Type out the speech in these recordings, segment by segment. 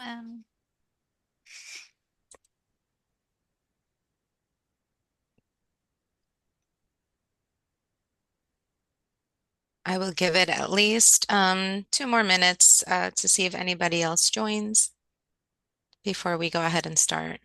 Um, I will give it at least 2 more minutes to see if anybody else joins before we go ahead and start.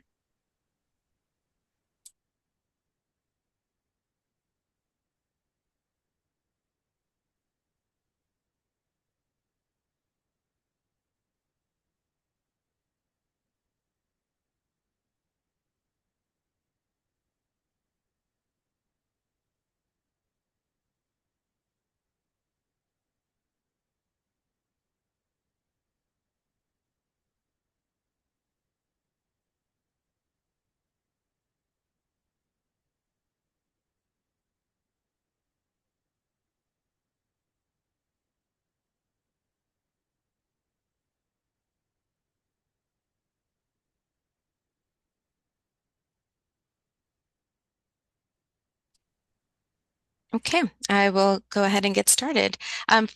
Okay, I will go ahead and get started.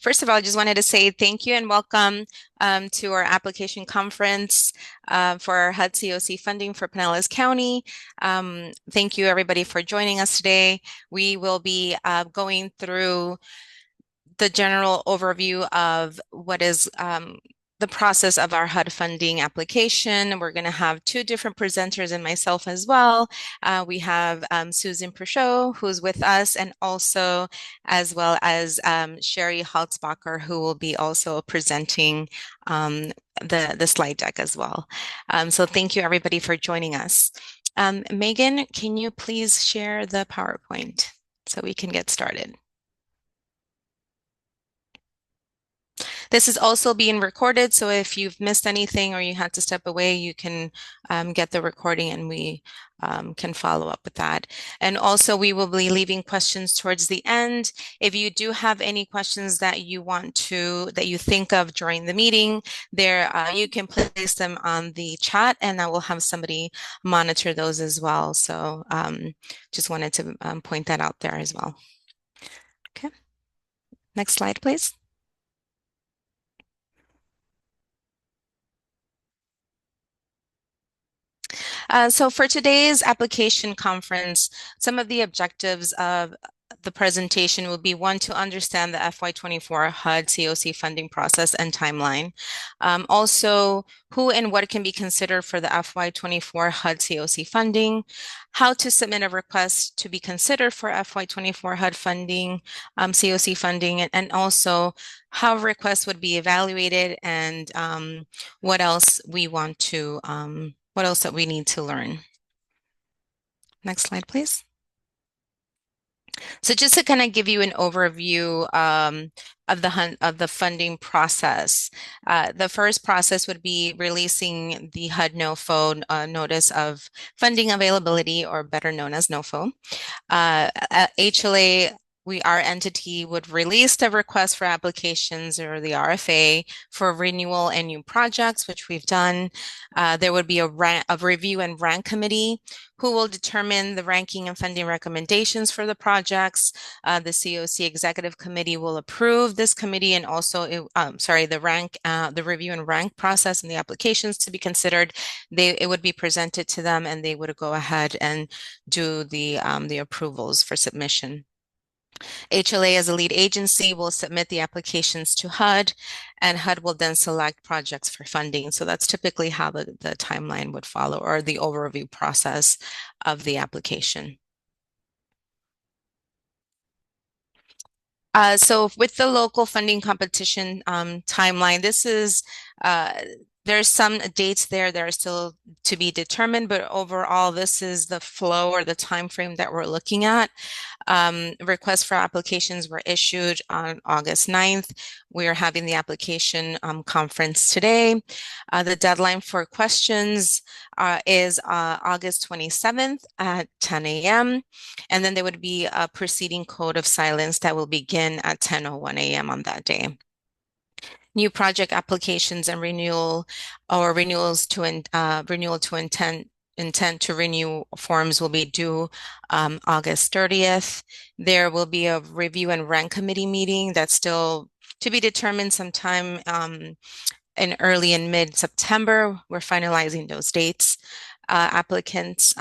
First of all, I just wanted to say thank you and welcome to our application conference for our HUD CoC funding for Pinellas County. Thank you, everybody, for joining us today. We will be going through the general overview of what is the process of our HUD funding application. We're going to have two different presenters and myself as well. We have Susan Pruchot, who's with us, and also as well as Sherry Haltzbacher, who will be also presenting the slide deck as well. So thank you everybody for joining us. Megan, can you please share the PowerPoint so we can get started? This is also being recorded, so if you've missed anything or you had to step away, you can get the recording and we can follow up with that. And also, we will be leaving questions towards the end. If you do have any questions that that you think of during the meeting, you can place them on the chat and I will have somebody monitor those as well. So just wanted to point that out there as well. Okay, next slide, please. So for today's application conference, some of the objectives of the presentation will be one, to understand the FY24 HUD CoC funding process and timeline. Also, who and what can be considered for the FY24 HUD CoC funding, how to submit a request to be considered for FY24 HUD funding, CoC funding, and also how requests would be evaluated and what else what else that we need to learn. Next slide, please. So just to kind of give you an overview of the funding process, the first process would be releasing the HUD NOFO notice of funding availability, or better known as NOFO. HLA, our entity would release the request for applications, or the RFA, for renewal and new projects, which we've done. There would be a review and rank committee who will determine the ranking and funding recommendations for the projects. The CoC Executive Committee will approve this committee, and also, the review and rank process and the applications to be considered. It would be presented to them, and they would go ahead and do the approvals for submission. HLA, as a lead agency, will submit the applications to HUD, and HUD will then select projects for funding. So that's typically how the timeline would follow, or the overview process of the application. So with the local funding competition timeline, uh, there's some dates there that are still to be determined, but overall, this is the flow or the time frame that we're looking at. Requests for applications were issued on August 9th. We are having the application conference today. The deadline for questions is August 27th at 10 a.m. And then there would be a proceeding code of silence that will begin at 10:01 a.m. on that day. New project applications and renewal to intent to renew forms will be due August 30th. There will be a review and rank committee meeting that's still to be determined sometime in early and mid-September. We're finalizing those dates. Applicants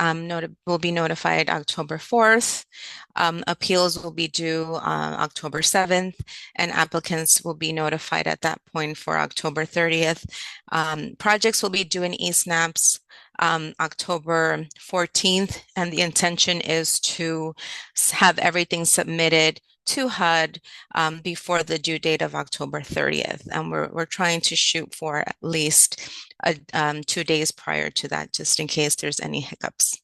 will be notified October 4th. Appeals will be due October 7th, and applicants will be notified at that point for October 30th. Projects will be due in eSnaps October 14th, and the intention is to have everything submitted to HUD before the due date of October 30th. And we're trying to shoot for at least 2 days prior to that, just in case there's any hiccups.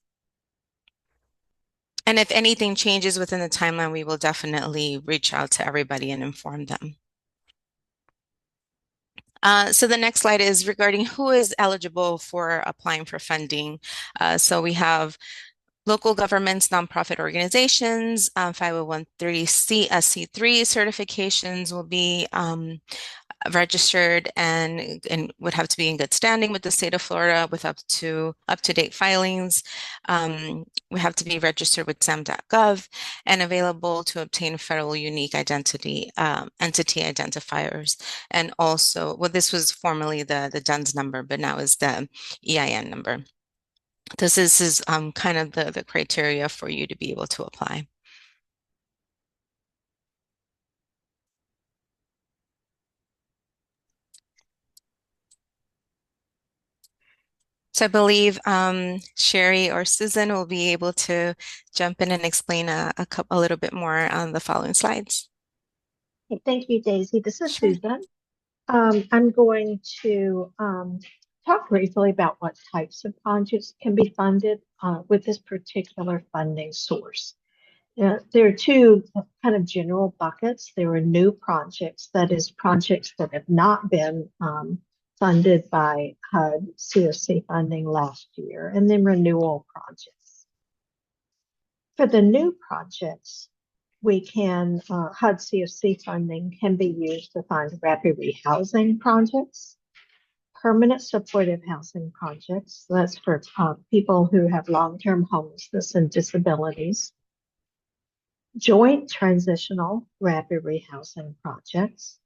And if anything changes within the timeline, we will definitely reach out to everybody and inform them. So the next slide is regarding who is eligible for applying for funding. So we have local governments, nonprofit organizations, 501(c)(3) certifications will be registered and would have to be in good standing with the state of Florida with up-to-date filings. We have to be registered with SAM.gov and available to obtain federal unique entity identifiers. And also, well, this was formerly the DUNS number, but now is the EIN number. This is kind of the criteria for you to be able to apply. So I believe Sherry or Susan will be able to jump in and explain a little bit more on the following slides. Hey, thank you, Daisy. This is Sure. Susan. I'm going to talk briefly about what types of projects can be funded with this particular funding source. There are two kind of general buckets. There are new projects, that is, projects that have not been funded by HUD CoC funding last year, and then renewal projects. For the new projects, we can, HUD CoC funding can be used to fund rapid rehousing projects, permanent supportive housing projects, so that's for people who have long-term homelessness and disabilities, joint transitional rapid rehousing projects,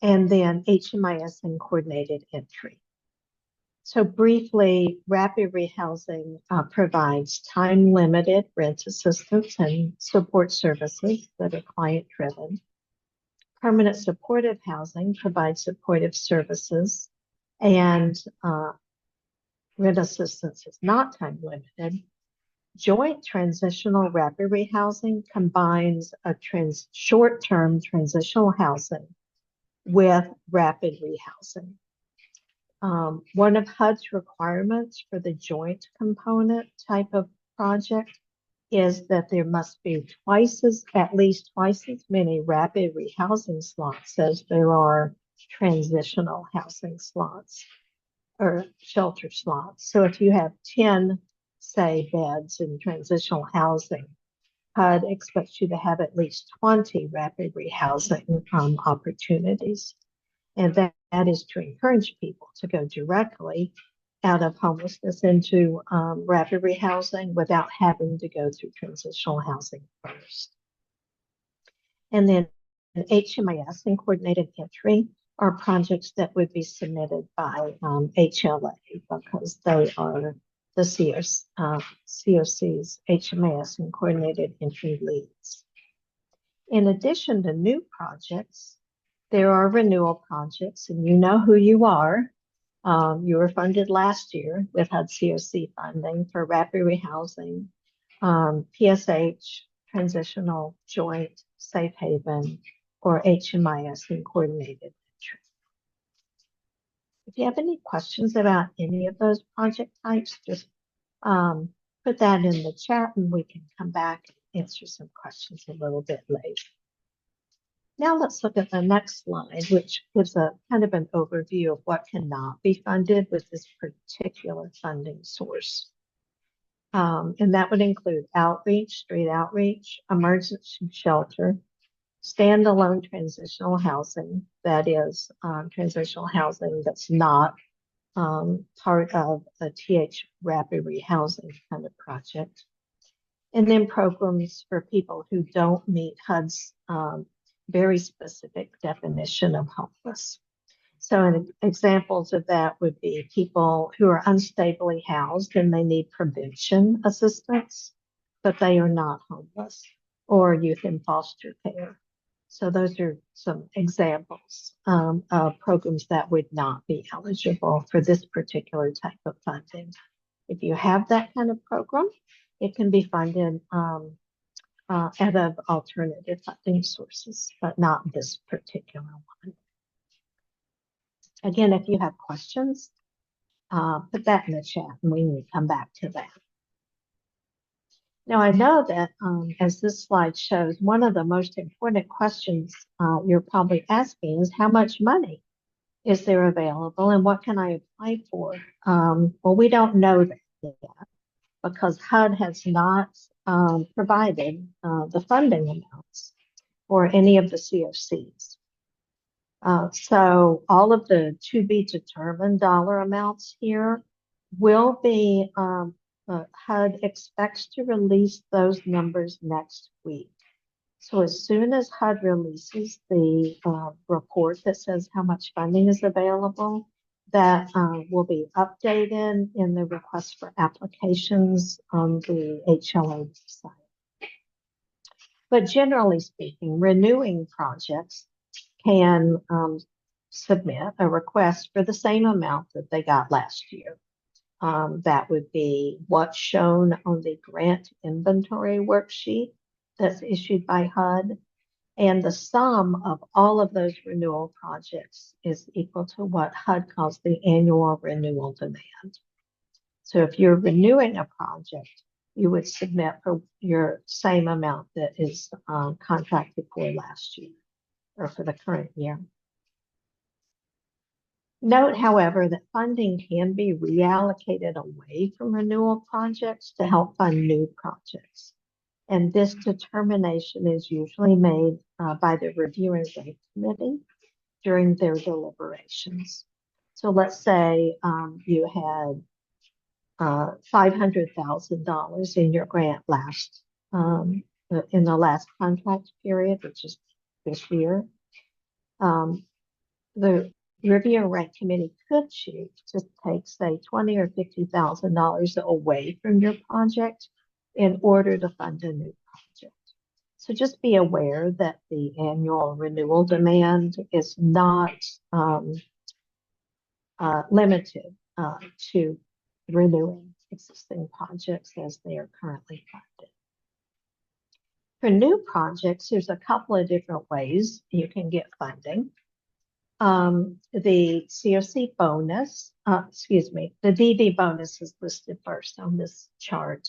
and then HMIS and coordinated entry. So briefly, rapid rehousing provides time-limited rent assistance and support services that are client-driven. Permanent supportive housing provides supportive services, and rent assistance is not time-limited. Joint transitional rapid rehousing combines a short-term transitional housing with rapid rehousing. One of HUD's requirements for the joint component type of project is that there must be at least twice as many rapid rehousing slots as there are transitional housing slots or shelter slots. So if you have 10, say, beds in transitional housing, HUD expects you to have at least 20 rapid rehousing opportunities. And that is to encourage people to go directly out of homelessness into rapid rehousing without having to go through transitional housing first. And then HMIS and coordinated entry are projects that would be submitted by HLA because they are the COC's HMIS and coordinated entry leads. In addition to new projects, there are renewal projects, and you know who you are. You were funded last year with HUD CoC funding for rapid rehousing, PSH, transitional joint, safe haven, or HMIS and coordinated entry. If you have any questions about any of those project types, just put that in the chat and we can come back and answer some questions a little bit later. Now let's look at the next slide, which gives a kind of an overview of what cannot be funded with this particular funding source. And that would include outreach, street outreach, emergency shelter, standalone transitional housing, that is transitional housing that's not part of a TH rapid rehousing kind of project. And then programs for people who don't meet HUD's very specific definition of homeless. So examples of that would be people who are unstably housed and they need prevention assistance, but they are not homeless, or youth in foster care. So those are some examples of programs that would not be eligible for this particular type of funding. If you have that kind of program, it can be funded out of alternative funding sources, but not this particular one. Again, if you have questions, put that in the chat and we can come back to that. Now, I know that as this slide shows, one of the most important questions you're probably asking is how much money is there available and what can I apply for? Well, we don't know that yet because HUD has not provided the funding amounts for any of the COCs. So all of the to be determined dollar amounts here will be, HUD expects to release those numbers next week. So as soon as HUD releases the report that says how much funding is available, that will be updated in the request for applications on the HLA website. But generally speaking, renewing projects can submit a request for the same amount that they got last year. That would be what's shown on the grant inventory worksheet that's issued by HUD. And the sum of all of those renewal projects is equal to what HUD calls the annual renewal demand. So if you're renewing a project, you would submit for your same amount that is contracted for last year or for the current year. Note, however, that funding can be reallocated away from renewal projects to help fund new projects. And this determination is usually made by the Review and Rate Committee during their deliberations. So let's say you had $500,000 in your grant in the last contract period, which is this year. The Review and Rate Committee could choose to take, say, $20,000 or $50,000 away from your project in order to fund a new project. So just be aware that the annual renewal demand is not limited to renewing existing projects as they are currently funded. For new projects, there's a couple of different ways you can get funding. The CoC bonus, the DV bonus is listed first on this chart.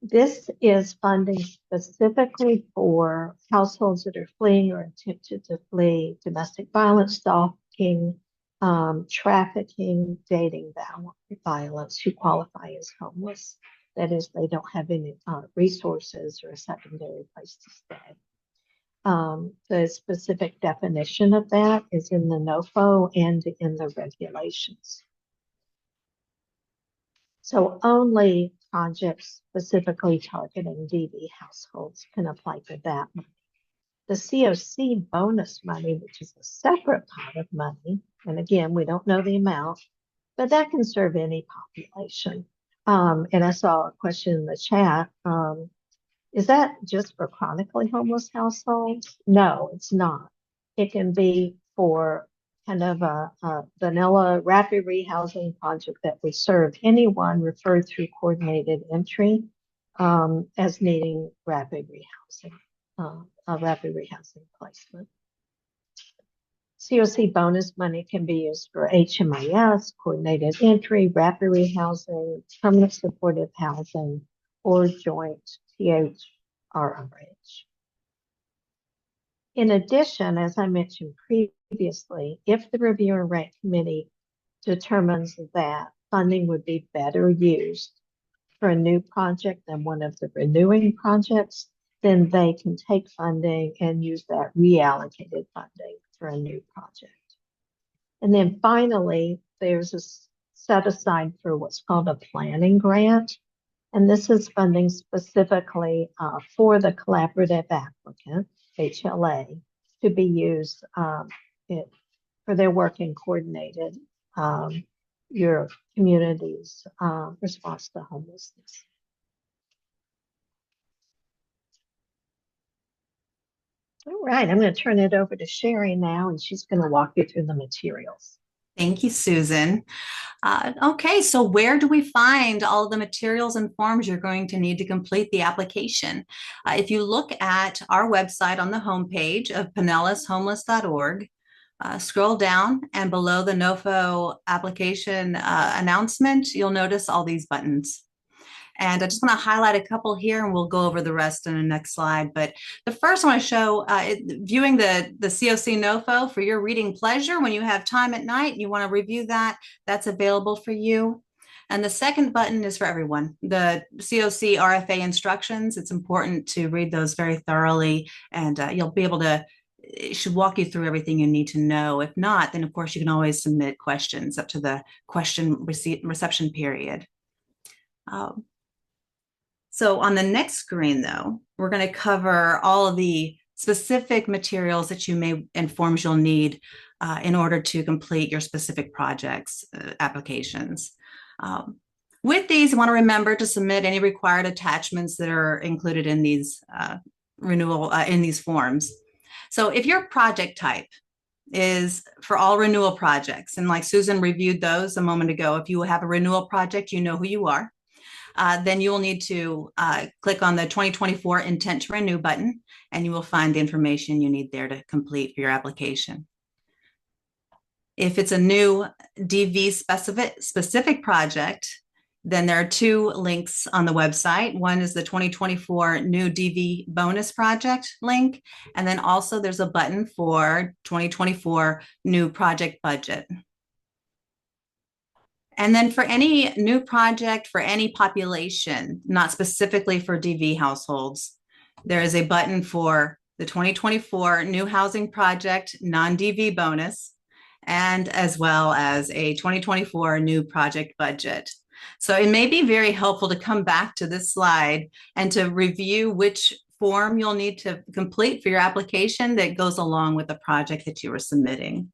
This is funding specifically for households that are fleeing or attempted to flee domestic violence, stalking, trafficking, dating violence, who qualify as homeless. That is, they don't have any resources or a secondary place to stay. The specific definition of that is in the NOFO and in the regulations. So only projects specifically targeting DV households can apply for that money. The CoC bonus money, which is a separate pot of money, and again, we don't know the amount, but that can serve any population. And I saw a question in the chat. Is that just for chronically homeless households? No, it's not. It can be for kind of a vanilla rapid rehousing project that would serve anyone referred through coordinated entry as needing rapid rehousing, a rapid rehousing placement. CoC bonus money can be used for HMIS, coordinated entry, rapid rehousing, permanent supportive housing, or joint THRRH. In addition, as I mentioned previously, if the Review and Rate Committee determines that funding would be better used for a new project than one of the renewing projects, then they can take funding and use that reallocated funding for a new project. And then finally, there's a set aside for what's called a planning grant. And this is funding specifically for the collaborative applicant, HLA, to be used for their work in coordinated your community's response to homelessness. All right, I'm going to turn it over to Sherry now, and she's going to walk you through the materials. Thank you, Susan. Okay, so where do we find all the materials and forms you're going to need to complete the application? If you look at our website on the homepage of pinellashomeless.org, scroll down, and below the NOFO application announcement, you'll notice all these buttons. And I just want to highlight a couple here, and we'll go over the rest in the next slide. But the first I want to show, viewing the CoC NOFO for your reading pleasure. When you have time at night, you want to review that, that's available for you. And the second button is for everyone. The CoC RFA instructions, it's important to read those very thoroughly, and you'll be able to, it should walk you through everything you need to know. If not, then of course you can always submit questions up to the question reception period. So on the next screen, though, we're going to cover all of the specific materials that you may and forms you'll need in order to complete your specific projects applications. With these, you want to remember to submit any required attachments that are included in these in these forms. So if your project type is for all renewal projects, and like Susan reviewed those a moment ago, if you have a renewal project, you know who you are. Then you will need to click on the 2024 Intent to Renew button, and you will find the information you need there to complete for your application. If it's a new DV specific project, then there are two links on the website. One is the 2024 New DV Bonus Project link, and then also there's a button for 2024 New Project Budget. And then for any new project for any population, not specifically for DV households, there is a button for the 2024 New Housing Project Non-DV Bonus, and as well as a 2024 New Project Budget. So it may be very helpful to come back to this slide and to review which form you'll need to complete for your application that goes along with the project that you are submitting,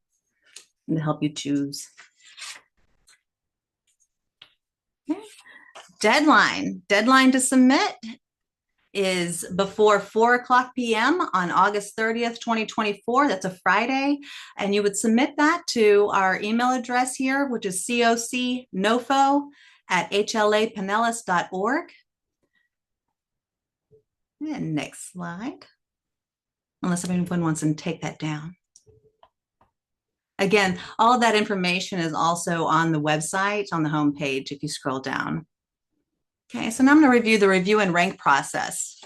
and to help you choose. Deadline to submit is before 4:00 p.m. on August 30th, 2024. That's a Friday. And you would submit that to our email address here, which is cocnofo@hlapinellas.org. And next slide, unless anyone wants to take that down. Again, all of that information is also on the website, on the homepage, if you scroll down. Okay, so now I'm going to review the review and rank process.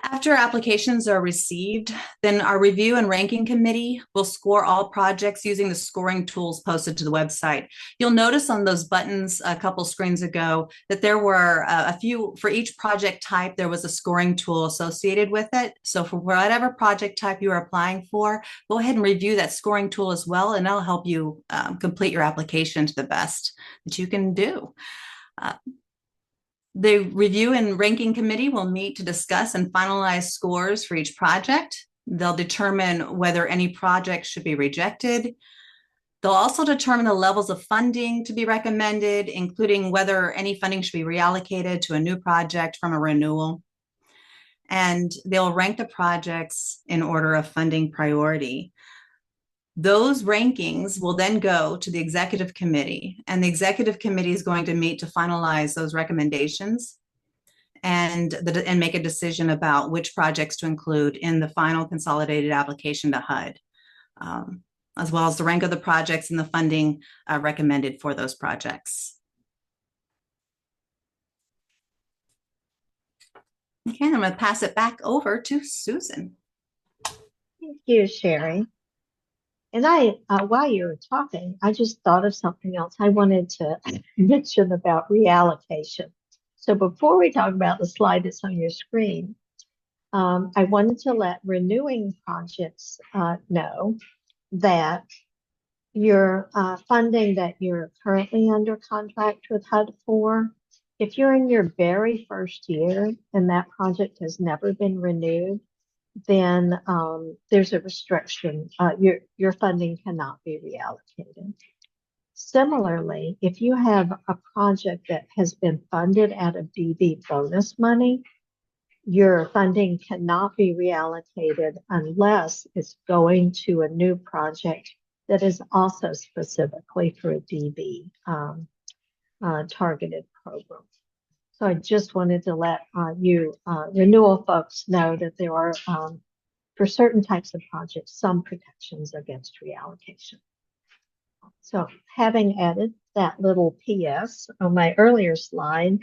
After applications are received, then our review and ranking committee will score all projects using the scoring tools posted to the website. You'll notice on those buttons a couple screens ago that there were a few, for each project type, there was a scoring tool associated with it. So for whatever project type you are applying for, go ahead and review that scoring tool as well, and that'll help you complete your application to the best that you can do. The review and ranking committee will meet to discuss and finalize scores for each project. They'll determine whether any project should be rejected. They'll also determine the levels of funding to be recommended, including whether any funding should be reallocated to a new project from a renewal. And they'll rank the projects in order of funding priority. Those rankings will then go to the executive committee, and the executive committee is going to meet to finalize those recommendations and make a decision about which projects to include in the final consolidated application to HUD, as well as the rank of the projects and the funding recommended for those projects. Okay, I'm going to pass it back over to Susan. Thank you, Sherry. And while you were talking, I just thought of something else I wanted to mention about reallocation. So before we talk about the slide that's on your screen, I wanted to let renewing projects know that your funding that you're currently under contract with HUD for, if you're in your very first year and that project has never been renewed, then there's a restriction. Your funding cannot be reallocated. Similarly, if you have a project that has been funded out of DB bonus money, your funding cannot be reallocated unless it's going to a new project that is also specifically for a DB targeted program. So I just wanted to let you renewal folks know that there are, for certain types of projects, some protections against reallocation. So having added that little PS on my earlier slide,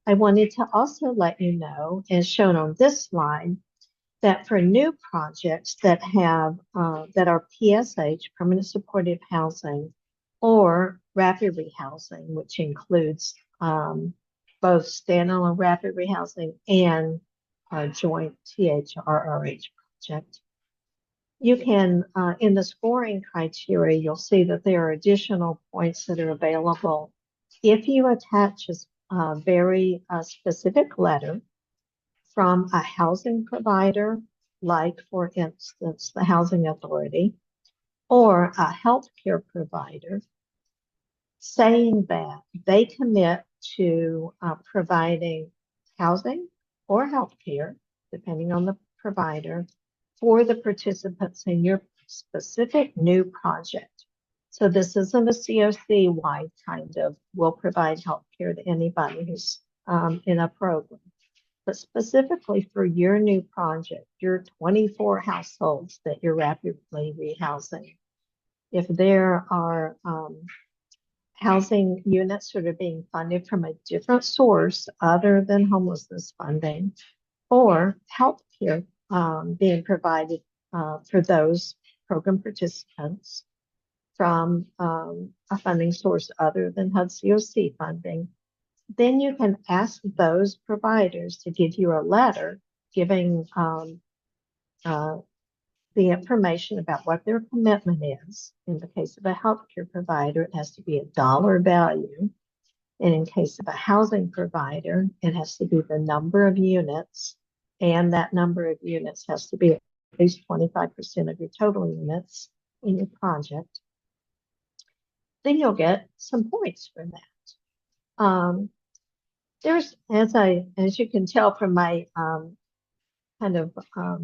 I wanted to also let you know, as shown on this slide, that for new projects that have that are PSH, permanent supportive housing, or rapid rehousing, which includes both standalone rapid rehousing and a joint THRRH project. You can, in the scoring criteria, you'll see that there are additional points that are available if you attach a very specific letter from a housing provider, like, for instance, the Housing Authority, or a healthcare provider, saying that they commit to providing housing or healthcare, depending on the provider, for the participants in your specific new project. So this isn't a COC-wide kind of, we'll provide healthcare to anybody who's in a program, but specifically for your new project, your 24 households that you're rapidly rehousing. If there are housing units that are being funded from a different source other than homelessness funding, or healthcare being provided for those program participants from a funding source other than HUD COC funding, then you can ask those providers to give you a letter giving the information about what their commitment is. In the case of a healthcare provider, it has to be a dollar value. And in case of a housing provider, it has to be the number of units, and that number of units has to be at least 25% of your total units in your project. Then you'll get some points for that. There's, as you can tell from my kind of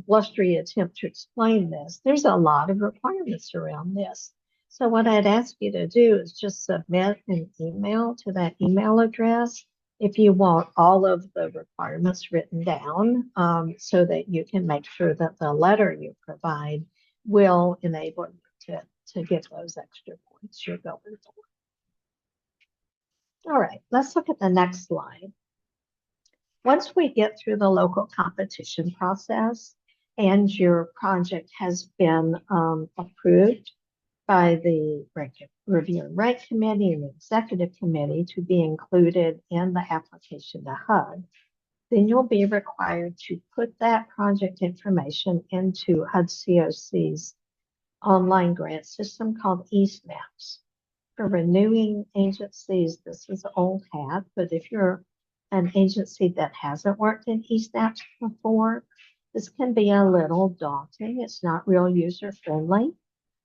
blustery attempt to explain this, there's a lot of requirements around this. So what I'd ask you to do is just submit an email to that email address if you want all of the requirements written down, so that you can make sure that the letter you provide will enable you to get those extra points you're going for. All right, let's look at the next slide. Once we get through the local competition process and your project has been approved by the Review and Rank Committee and the Executive Committee to be included in the application to HUD, then you'll be required to put that project information into HUD COC's online grant system called eSNAPS. For renewing agencies, this is old hat, but if you're an agency that hasn't worked in eSNAPS before, this can be a little daunting. It's not real user-friendly,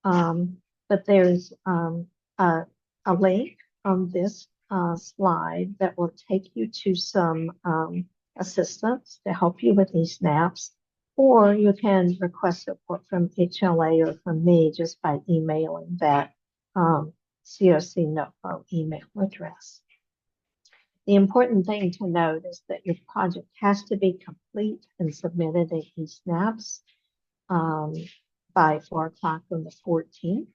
but there's a link on this slide that will take you to some assistance to help you with eSNAPS, or you can request support from HLA or from me just by emailing that CoC NOFO email address. The important thing to note is that your project has to be complete and submitted in eSNAPS by 4 o'clock on the 14th,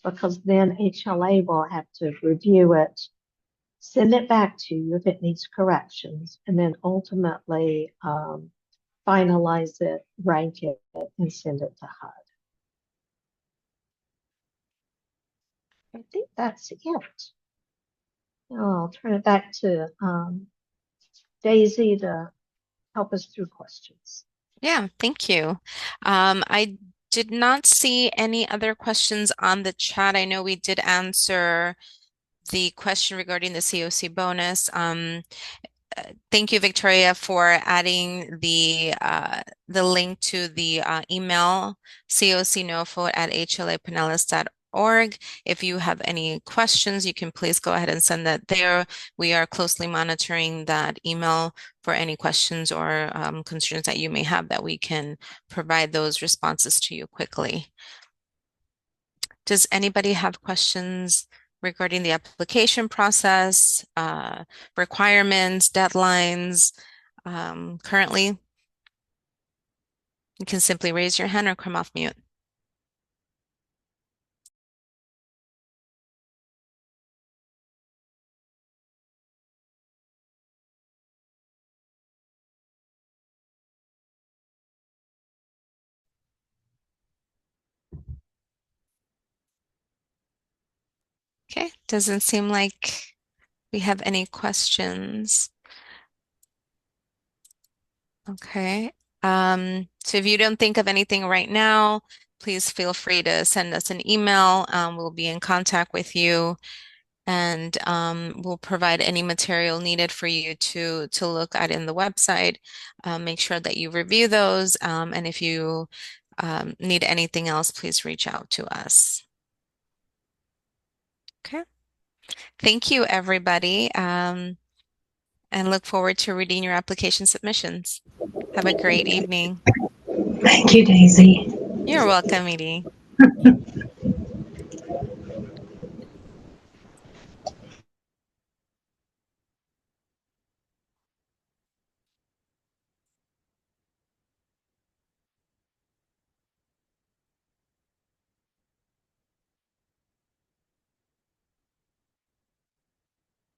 because then HLA will have to review it, send it back to you if it needs corrections, and then ultimately finalize it, rank it, and send it to HUD. I think that's it. I'll turn it back to Daisy to help us through questions. Yeah, thank you. I did not see any other questions on the chat. I know we did answer the question regarding the COC bonus. thank you, Victoria, for adding the link to the email cocnofo@hlapinellas.org. If you have any questions, you can please go ahead and send that there. We are closely monitoring that email for any questions or concerns that you may have, that we can provide those responses to you quickly. Does anybody have questions regarding the application process, requirements, deadlines? Currently, you can simply raise your hand or come off mute. Okay, doesn't seem like we have any questions. Okay, so if you don't think of anything right now, please feel free to send us an email. We'll be in contact with you, and we'll provide any material needed for you to look at in the website. Make sure that you review those, and if you need anything else, please reach out to us. Okay. Thank you, everybody, and look forward to reading your application submissions. Have a great evening. Thank you, Daisy. You're welcome, Edie.